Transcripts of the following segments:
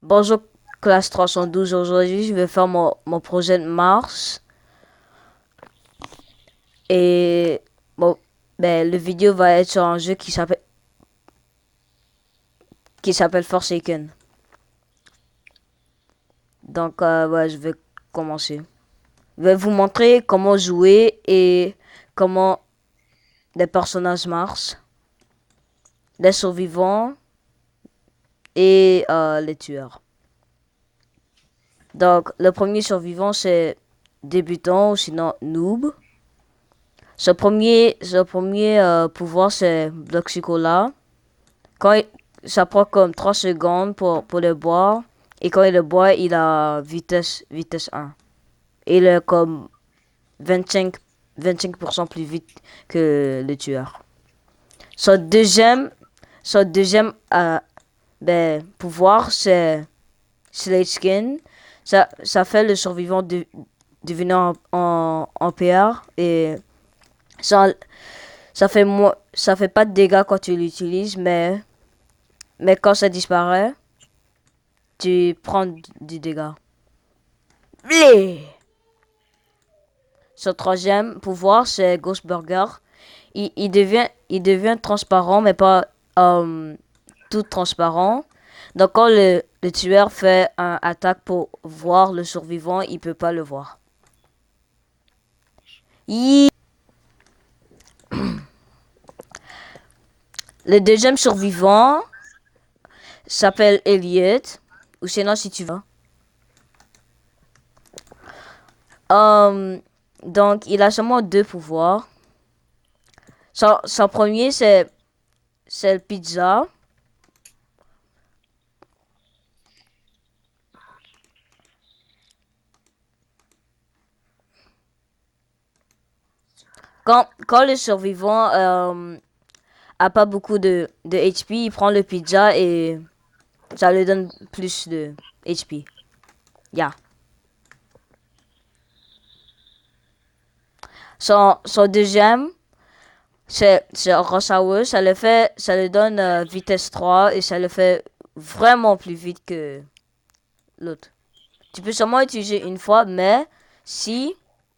Bonjour classe 312, aujourd'hui je vais faire mon projet de Mars et bon, le vidéo va être sur un jeu qui s'appelle Forsaken. Donc ouais, je vais commencer. Je vais vous montrer comment jouer et comment les personnages Mars, les survivants et les tueurs. Donc le premier survivant c'est débutant ou sinon noob. Ce premier pouvoir c'est bloc chocolat. Quand il- Ça prend comme 3 secondes pour le boire. Et quand il le boit, il a vitesse 1. Et il est comme 25, 25% plus vite que le tueur. Son deuxième, son deuxième pouvoir, c'est Slate Skin. Ça fait le survivant devenir en PR. Et ça, ça fait pas de dégâts quand tu l'utilises, mais quand ça disparaît, tu prends du dégât. Blé! Son troisième pouvoir, c'est Ghost Burger. Il devient transparent, mais pas tout transparent. Donc, quand le tueur fait un attaque pour voir le survivant, il peut pas le voir. Yi- Le deuxième survivant s'appelle Elliot. Ou sinon, si tu veux. Euh, donc, il a seulement deux pouvoirs. Son premier, c'est le pizza. Quand le survivant a pas beaucoup de HP, il prend le pizza et ça lui donne plus de HP. Yeah. Son deuxième, c'est Rosaurus. Ça le donne vitesse 3 et ça le fait vraiment plus vite que l'autre. Tu peux seulement utiliser une fois, mais si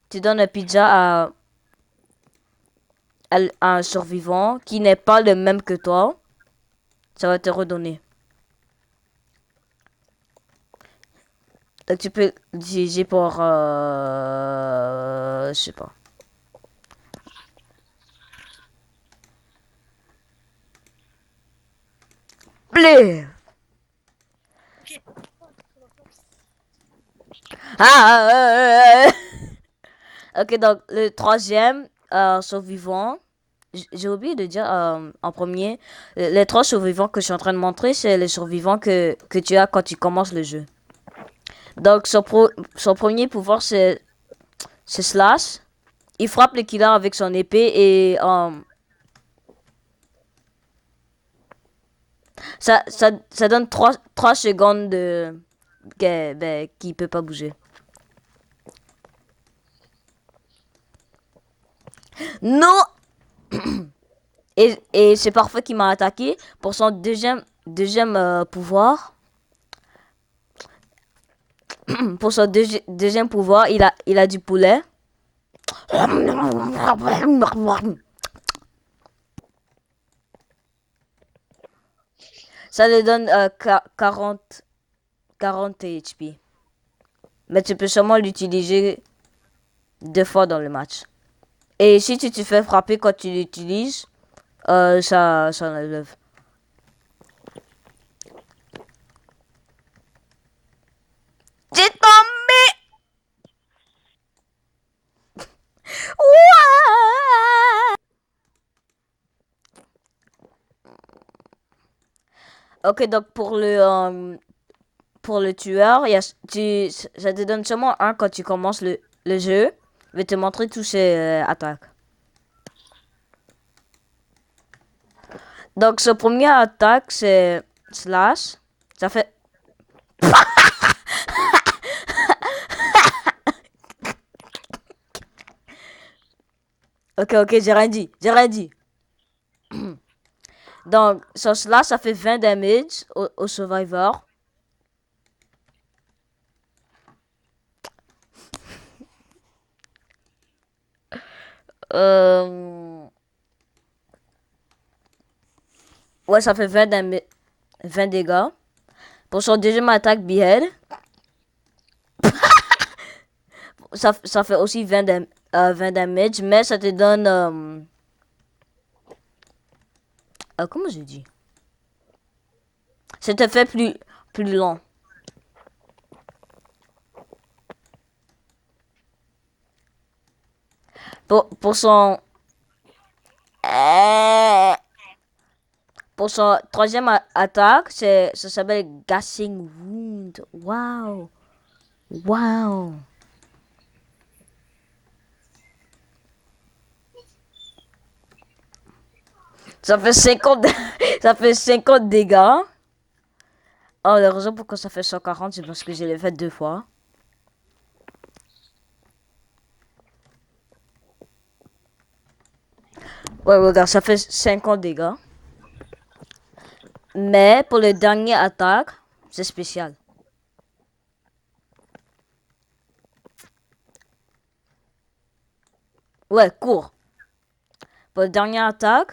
tu donnes un pizza à un survivant qui n'est pas le même que toi, ça va te redonner. Donc tu peux l'utiliser pour... je sais pas. Blé! Ah! Ok, donc le troisième survivant, j'ai oublié de dire en premier, les trois survivants que je suis en train de montrer, c'est les survivants que tu as quand tu commences le jeu. Donc son premier pouvoir, c'est Slash. Il frappe le killer avec son épée et ça donne trois secondes qui peut pas bouger. Non! Et c'est parfait qu'il m'a attaqué. Pour son deuxième pouvoir, pour son deuxième pouvoir, il a du poulet. Ça lui donne 40 HP. Mais tu peux seulement l'utiliser deux fois dans le match. Et si tu te fais frapper quand tu l'utilises, ça enlève. J'ai tombé! Ouah! Ok, donc pour le tueur, ça te donne seulement un quand tu commences le jeu. Je vais te montrer tous ses attaques. Donc, ce premier attaque, c'est Slash. Ça fait... Ok, ok, j'ai rien dit. J'ai rien dit. Donc, sur Slash, ça fait 20 damage au Survivor. Euh, ouais, ça fait 20 dégâts. Pour son deuxième attaque, Behead, ça fait aussi 20 damage, mais ça te donne... comment je dis? Ça te fait plus long. Pour son... euh, Pour son troisième attaque, ça s'appelle Gassing Wound. Wow. Wow. Ça fait 50, ça fait 50 dégâts. Oh, la raison pourquoi ça fait 140, c'est parce que je l'ai fait deux fois. Ouais, regarde, ça fait 50 dégâts. Mais pour le dernier attaque, c'est spécial. Ouais, court. Pour le dernier attaque,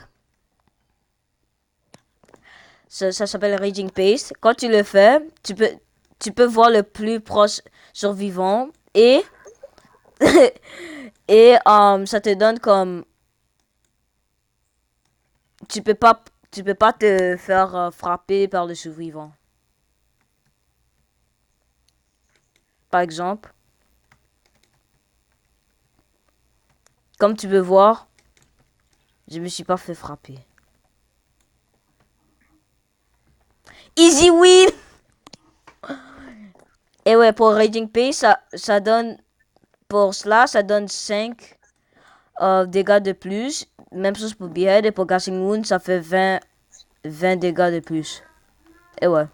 ça s'appelle Raging Pace. Quand tu le fais, tu peux voir le plus proche survivant et ça te donne comme tu peux pas te faire frapper par le survivant. Par exemple, comme tu peux voir, je me suis pas fait frapper. Easy win! Et ouais, pour Raging Pace, ça donne, pour cela, ça donne 5 dégâts de plus. Même chose pour Behead et pour Gassing Wound, ça fait 20 dégâts de plus. Et ouais.